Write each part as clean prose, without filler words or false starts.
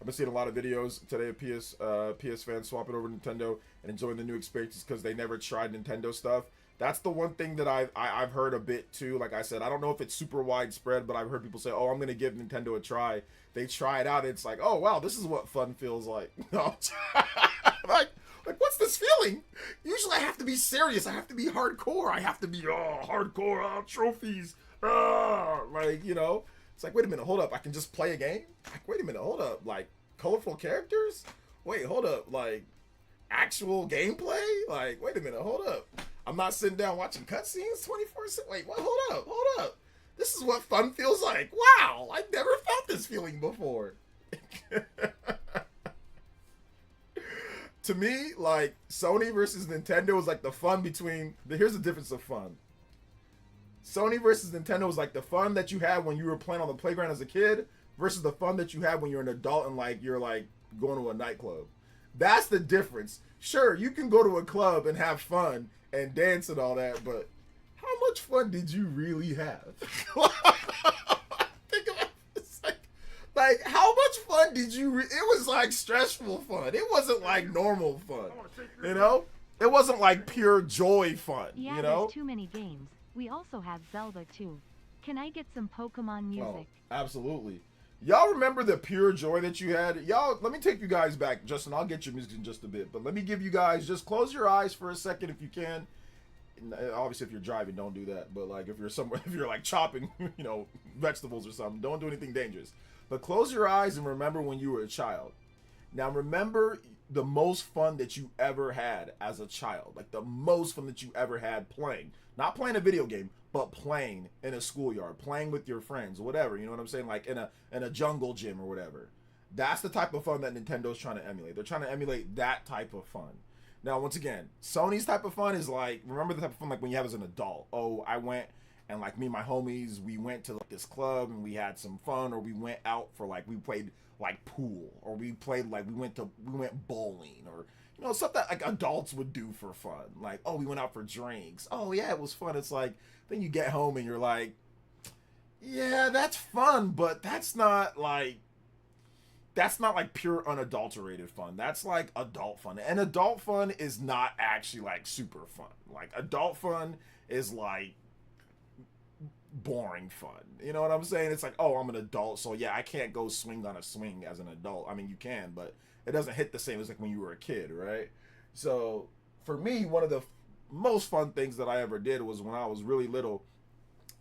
been seeing a lot of videos today of PS fans swapping over to Nintendo and enjoying the new experiences because they never tried Nintendo stuff. That's the one thing that I've heard a bit too. Like I said, I don't know if it's super widespread, but I've heard people say, "Oh, I'm gonna give Nintendo a try." They try it out, and it's like, "Oh wow, this is what fun feels like." No, like what's this feeling? Usually, I have to be serious. I have to be hardcore. I have to be hardcore trophies. Like it's like, wait a minute, hold up. I can just play a game. Like, wait a minute, hold up. Like colorful characters. Wait, hold up. Like actual gameplay. Like, wait a minute, hold up. I'm not sitting down watching cutscenes 24/7. Wait, what? Hold up, hold up. This is what fun feels like. Wow, I've never felt this feeling before. To me, like Sony versus Nintendo is like the fun between. Here's the difference of fun. Sony versus Nintendo is like the fun that you had when you were playing on the playground as a kid versus the fun that you had when you're an adult and like you're like going to a nightclub. That's the difference. Sure, you can go to a club and have fun and dance and all that, but how much fun did you really have? Think about it. Like how much fun did you? It was like stressful fun. It wasn't like normal fun. It wasn't like pure joy fun. Yeah, there's too many games. We also have Zelda too. Can I get some Pokemon music? Oh, absolutely. Y'all remember the pure joy that you had? Y'all, let me take you guys back. Justin, I'll get your music in just a bit. But let me give you guys, just close your eyes for a second if you can. Obviously, if you're driving, don't do that. But like if you're somewhere, if you're like chopping, vegetables or something, don't do anything dangerous. But close your eyes and remember when you were a child. Now remember the most fun that you ever had as a child. Like the most fun that you ever had playing. Not playing a video game, but playing in a schoolyard, playing with your friends, whatever. You know what I'm saying? Like in a jungle gym or whatever. That's the type of fun that Nintendo's trying to emulate. They're trying to emulate that type of fun. Now, once again, Sony's type of fun is like, remember the type of fun like when you have as an adult. Oh, I went and like me and my homies, we went to like this club and we had some fun, or we went out for like, we played like pool, or we played like, we went bowling, or stuff that like adults would do for fun. Like, oh, we went out for drinks. Oh yeah, it was fun. It's like, then you get home and you're like, yeah, that's fun, but that's not like pure unadulterated fun. That's like adult fun. And adult fun is not actually like super fun. Like adult fun is like boring fun. You know what I'm saying? It's like, oh, I'm an adult, so yeah, I can't go swing on a swing as an adult. I mean, you can, but it doesn't hit the same as like when you were a kid, right? So for me, one of the most fun things that I ever did was when I was really little.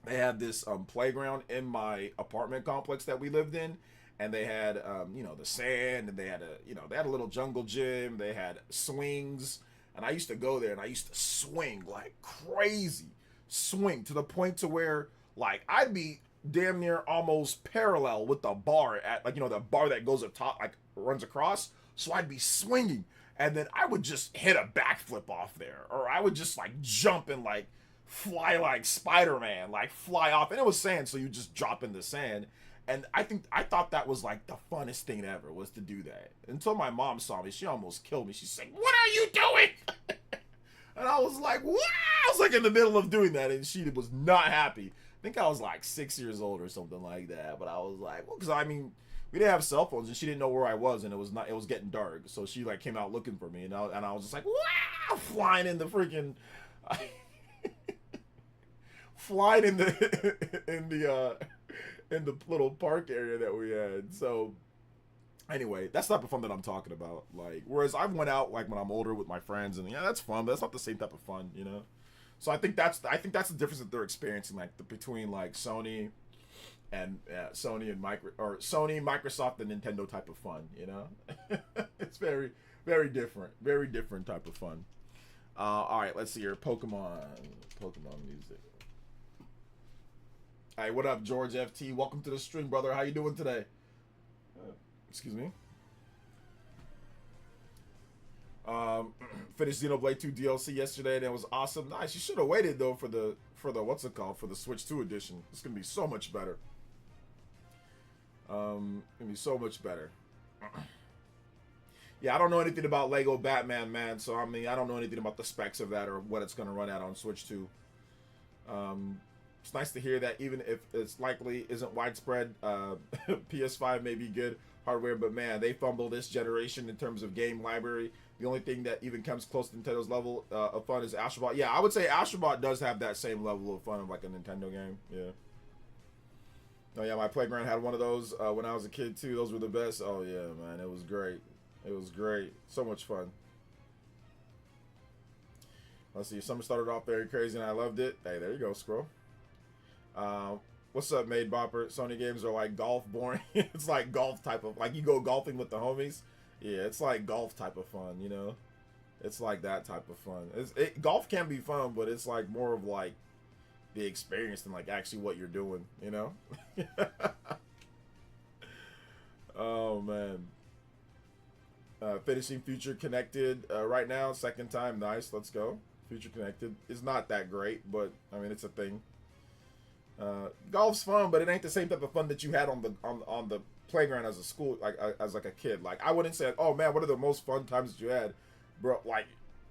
They had this playground in my apartment complex that we lived in, and they had the sand, and they had a little jungle gym. They had swings, and I used to go there and I used to swing like crazy, swing to the point to where like I'd be damn near almost parallel with the bar at like the bar that goes up top, like runs across. So I'd be swinging, and then I would just hit a backflip off there, or I would just like jump and like fly like Spider-Man, like fly off. And it was sand, so you just drop in the sand. And I thought that was like the funnest thing ever, was to do that. Until my mom saw me, she almost killed me. She said, "What are you doing?" And I was like, "What?" I was like in the middle of doing that, and she was not happy. I think I was like 6 years old or something like that. But I was like, well, because I mean, we didn't have cell phones, and she didn't know where I was, and it was getting dark. So she like came out looking for me, and I was just like, wow, flying in the freaking, flying in the in the little park area that we had. So anyway, that's not the fun that I'm talking about. Like, whereas I went out like when I'm older with my friends, and yeah, that's fun, but that's not the same type of fun, So I think that's the difference that they're experiencing, like between like Sony and Sony, Microsoft, and Nintendo type of fun. It's very, very different type of fun. All right, let's see here. Pokemon music. All right, what up, George FT? Welcome to the stream, brother. How you doing today? Excuse me. Finished Xenoblade 2 DLC yesterday, and it was awesome. Nice. You should have waited though for the what's it called, for the Switch 2 edition. It's gonna be so much better. Gonna be so much better. Yeah, I don't know anything about Lego Batman, man. So I mean, I don't know anything about the specs of that or what it's gonna run at on Switch 2. It's nice to hear that even if it's likely isn't widespread, PS5 may be good hardware, but man, they fumble this generation in terms of game library. The only thing that even comes close to Nintendo's level of fun is Astrobot. Yeah, I would say Astrobot does have that same level of fun of like a Nintendo game. Yeah. Oh yeah, my playground had one of those when I was a kid too. Those were the best. Oh yeah, man, it was great. It was great. So much fun. Let's see. Summer started off very crazy and I loved it. Hey, there you go, Scroll. What's up, Made Bopper? Sony games are like golf boring. It's like golf type of, like you go golfing with the homies. Yeah, it's like golf type of fun, you know? It's like that type of fun. Golf can be fun, but it's like more of like the experience than like actually what you're doing, you know? Oh, man. Finishing Future Connected right now, second time. Nice, let's go. Future Connected is not that great, but I mean, it's a thing. Golf's fun, but it ain't the same type of fun that you had on the playground as a school, like as like a kid. Like I wouldn't say, oh man, what are the most fun times that you had, bro? Like,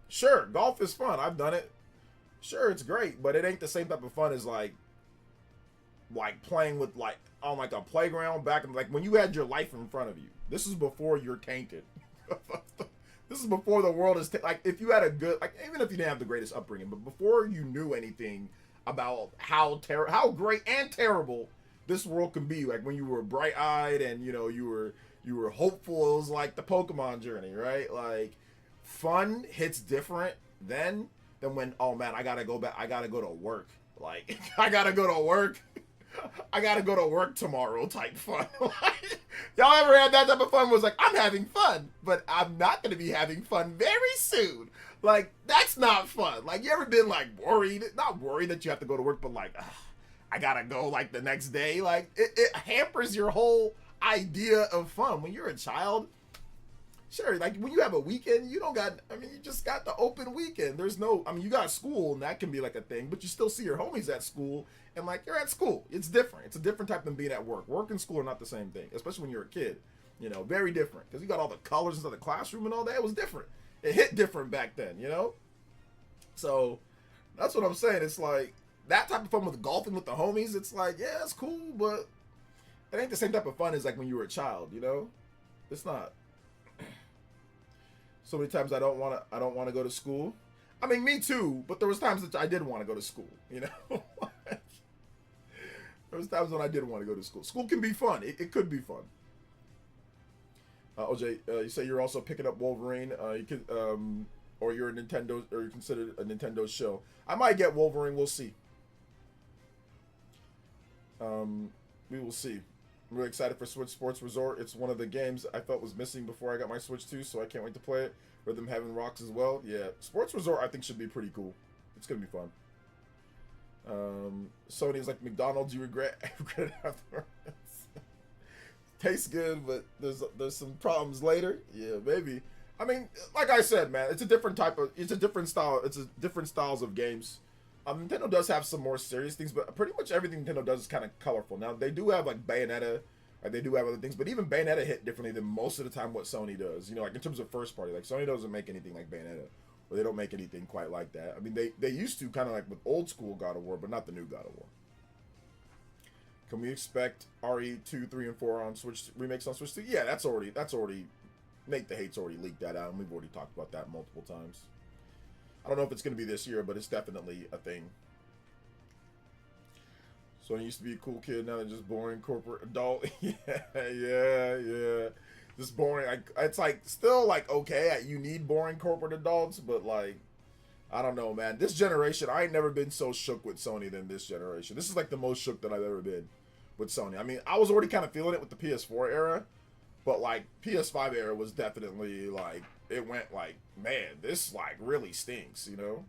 sure, golf is fun. I've done it. Sure, it's great, but it ain't the same type of fun as like playing with like on like a playground back in like when you had your life in front of you. This is before you're tainted. This is before the world is like if you had a good like even if you didn't have the greatest upbringing, but before you knew anything about how great and terrible this world can be, like when you were bright-eyed and you know you were hopeful. It was like the Pokemon journey, right? Like fun hits different then than when, oh man, I gotta go back, I gotta go to work, like I gotta go to work, I gotta go to work tomorrow type fun. Y'all ever had that type of fun? Was like, I'm having fun, but I'm not gonna be having fun very soon. Like, that's not fun. Like, you ever been, like, worried? Not worried that you have to go to work, but, like, I gotta go, like, the next day. Like, it hampers your whole idea of fun. When you're a child, sure, like, when you have a weekend, you don't got, I mean, you just got the open weekend. There's no, I mean, you got school, and that can be, like, a thing, but you still see your homies at school, and, like, you're at school. It's different. It's a different type than being at work. Work and school are not the same thing, especially when you're a kid. You know, very different. Because you got all the colors inside the classroom and all that. It was different. It hit different back then, you know? So, that's what I'm saying. It's like, that type of fun with golfing with the homies, it's like, yeah, it's cool, but it ain't the same type of fun as like when you were a child, you know? It's not. So many times I don't want to go to school. I mean, me too, but there was times that I did want to go to school, you know? There was times when I did want to go to school. School can be fun. It could be fun. OJ, you say you're also picking up Wolverine. You could, or you're a Nintendo, or you're considered a Nintendo show. I might get Wolverine. We'll see. We will see. I'm really excited for Switch Sports Resort. It's one of the games I felt was missing before I got my Switch 2, so I can't wait to play it. Rhythm Heaven rocks as well. Yeah, Sports Resort I think should be pretty cool. It's gonna be fun. Sony's like McDonald's. You regret it afterwards. Tastes good, but there's some problems later. Yeah, maybe. I mean, like I said, man, it's a different style. It's a different styles of games. Nintendo does have some more serious things, but pretty much everything Nintendo does is kind of colorful. Now they do have like Bayonetta, like they do have other things, but even Bayonetta hit differently than most of the time what Sony does. You know, like in terms of first party, like Sony doesn't make anything like Bayonetta, or they don't make anything quite like that. I mean, they used to kind of like with old school God of War, but not the new God of War. Can we expect RE 2, 3, and 4 on Switch remakes on Switch 2? Yeah, that's already Nate the Hate's already leaked that out, and we've already talked about that multiple times. I don't know if it's going to be this year, but it's definitely a thing. So I used to be a cool kid, now they're just boring corporate adult. yeah. Just boring. It's like still like okay, you need boring corporate adults, but like I don't know, man. This generation, I ain't never been so shook with Sony than this generation. This is like the most shook that I've ever been with Sony. I mean, I was already kind of feeling it with the PS4 era, but like PS5 era was definitely like it went like, man, this like really stinks, you know?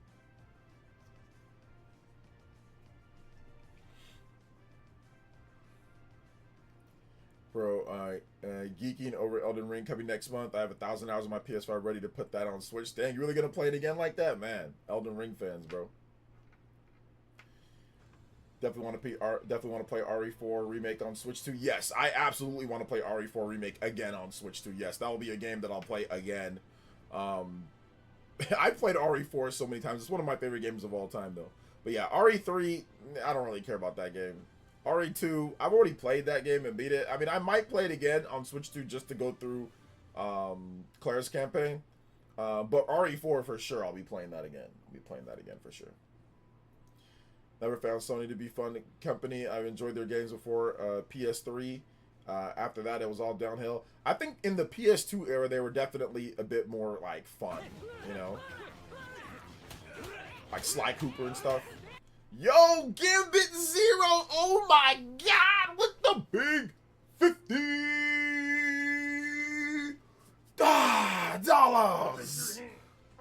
Bro, geeking over Elden Ring coming next month. I have 1,000 hours on my PS5 ready to put that on Switch. Dang, you really gonna play it again like that, man? Elden Ring fans, bro. Definitely want to play RE4 remake on Switch 2. Yes, I absolutely want to play RE4 remake again on Switch 2. Yes, that will be a game that I'll play again. I played RE4 so many times. It's one of my favorite games of all time, though. But yeah, RE3, I don't really care about that game. RE2, I've already played that game and beat it. I mean, I might play it again on Switch 2 just to go through Claire's campaign. But RE4 for sure, I'll be playing that again. I'll be playing that again for sure. Never found Sony to be fun company. I've enjoyed their games before. PS3. After that, it was all downhill. I think in the PS2 era, they were definitely a bit more like fun, you know, like Sly Cooper and stuff. Yo, Gambit Zero! Oh my God, with the big $50.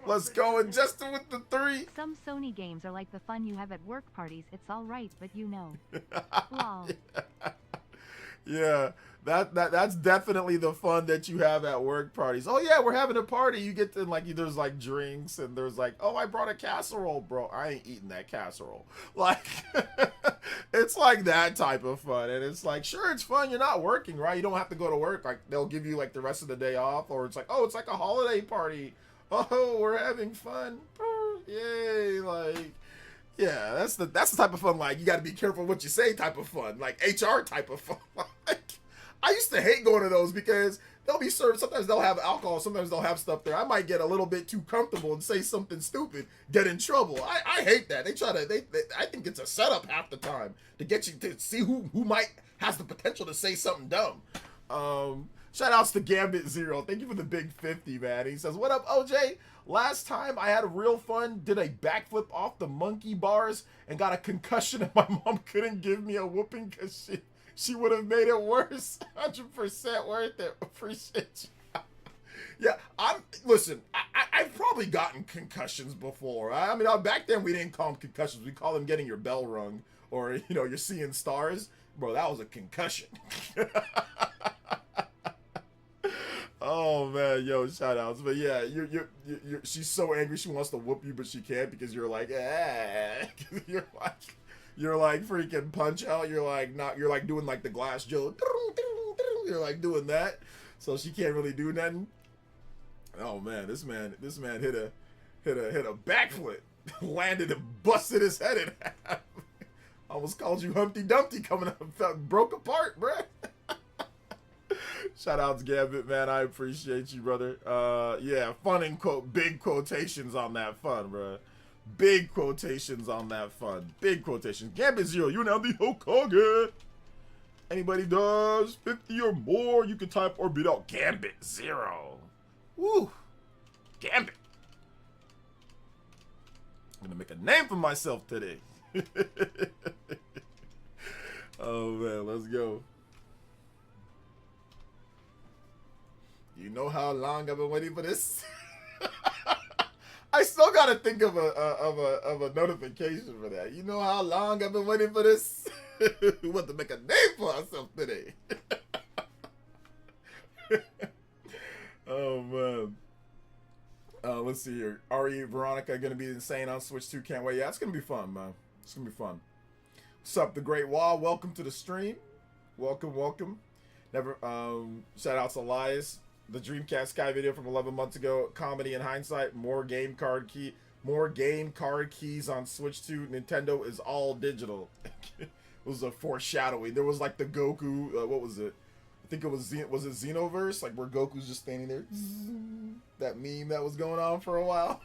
Let's go, and Justin with the 3. Some Sony games are like the fun you have at work parties. It's all right, but you know. Lol. Yeah, that's definitely the fun that you have at work parties. Oh yeah, we're having a party. You get to like, there's like drinks and there's like, oh, I brought a casserole, bro. I ain't eating that casserole. Like, it's like that type of fun. And it's like, sure, it's fun. You're not working, right? You don't have to go to work. Like, they'll give you like the rest of the day off, or it's like, oh, it's like a holiday party. Oh, we're having fun. Yay, like. Yeah, that's the type of fun, like, you got to be careful what you say type of fun, like HR type of fun. Like, I used to hate going to those because they'll be served, sometimes they'll have alcohol, sometimes they'll have stuff there. I might get a little bit too comfortable and say something stupid, get in trouble. I hate that. I think it's a setup half the time to get you to see who has the potential to say something dumb. Shout outs to Gambit Zero. Thank you for the big 50, man. He says, what up, OJ? Last time I had a real fun, did a backflip off the monkey bars and got a concussion, and my mom couldn't give me a whooping because she would have made it worse. 100% worth it. Appreciate you. Yeah, listen, I've probably gotten concussions before. I mean, back then we didn't call them concussions. We call them getting your bell rung, or, you know, you're seeing stars. Bro, that was a concussion. Oh man, yo, shout outs. But yeah, she's so angry she wants to whoop you, but she can't because you're like, you're like freaking Punch Out. You're like doing like the Glass Joe. You're like doing that, so she can't really do nothing. Oh man, this man hit a backflip, landed and busted his head in half. Almost called you Humpty Dumpty coming up, broke apart, bruh. Shout out to Gambit, man. I appreciate you, brother. Yeah, fun in big quotations on that fun, bro. Big quotations on that fun. Big quotations. Gambit Zero, you're now the Hokage. Anybody does 50 or more, you can type or beat out Gambit Zero. Woo. Gambit. I'm gonna make a name for myself today. Oh man, let's go. You know how long I've been waiting for this? I still gotta think of a notification for that. You know how long I've been waiting for this? We want to make a name for ourselves today. Oh man. Let's see here. RE Veronica gonna be insane on Switch 2. Can't wait. Yeah, it's gonna be fun, man. It's gonna be fun. What's up, the Great Wall? Welcome to the stream. Welcome. Never. Shout out to Elias. The Dreamcast Sky video from 11 months ago. Comedy in hindsight. More game card keys on Switch 2. Nintendo is all digital. It was a foreshadowing. There was like the Goku. What was it? I think it was it Xenoverse, like where Goku's just standing there. That meme that was going on for a while.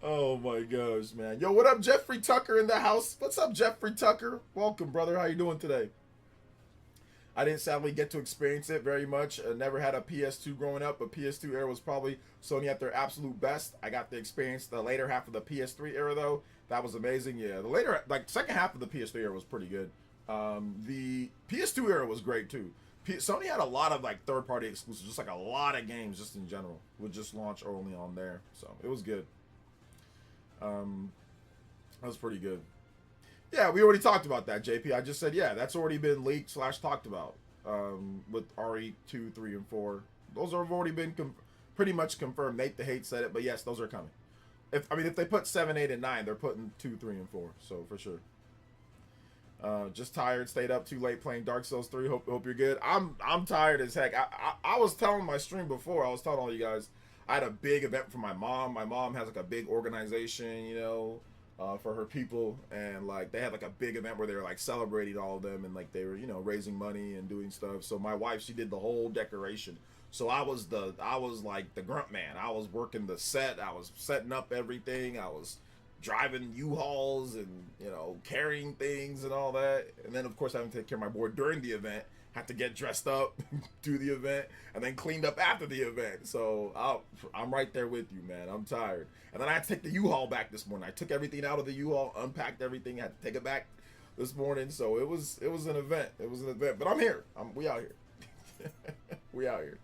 Oh my gosh, man. Yo, what up, Jeffrey Tucker in the house? What's up, Jeffrey Tucker? Welcome, brother. How you doing today? I didn't sadly get to experience it very much. Never had a PS2 growing up, but PS2 era was probably Sony at their absolute best. I got to experience the later half of the PS3 era, though. That was amazing. Yeah, the later, like, second half of the PS3 era was pretty good. The PS2 era was great, too. Sony had a lot of, like, third-party exclusives, just, like, a lot of games, just in general, would just launch only on there. So, it was good. That was pretty good. Yeah, we already talked about that, JP. I just said, yeah, that's already been leaked / talked about with RE2, 3, and 4. Those have already been pretty much confirmed. Nate the Hate said it, but yes, those are coming. If they put 7, 8, and 9, they're putting 2, 3, and 4. So, for sure. Just tired, stayed up too late playing Dark Souls 3. Hope you're good. I'm tired as heck. I was telling my stream before, I was telling all you guys, I had a big event for my mom. My mom has like a big organization, you know. for her people, and like they had like a big event where they were like celebrating all of them, and like they were, you know, raising money and doing stuff. So my wife, she did the whole decoration. So I was like the grunt man. I was working the set. I was setting up everything. I was driving U-Hauls and, you know, carrying things and all that. And then of course having to take care of my board during the event. Had to get dressed up, do the event, and then cleaned up after the event. So I'm right there with you, man. I'm tired. And then I had to take the U-Haul back this morning. I took everything out of the U-Haul, unpacked everything, had to take it back this morning. So it was an event. It was an event. But I'm here. We out here. We out here.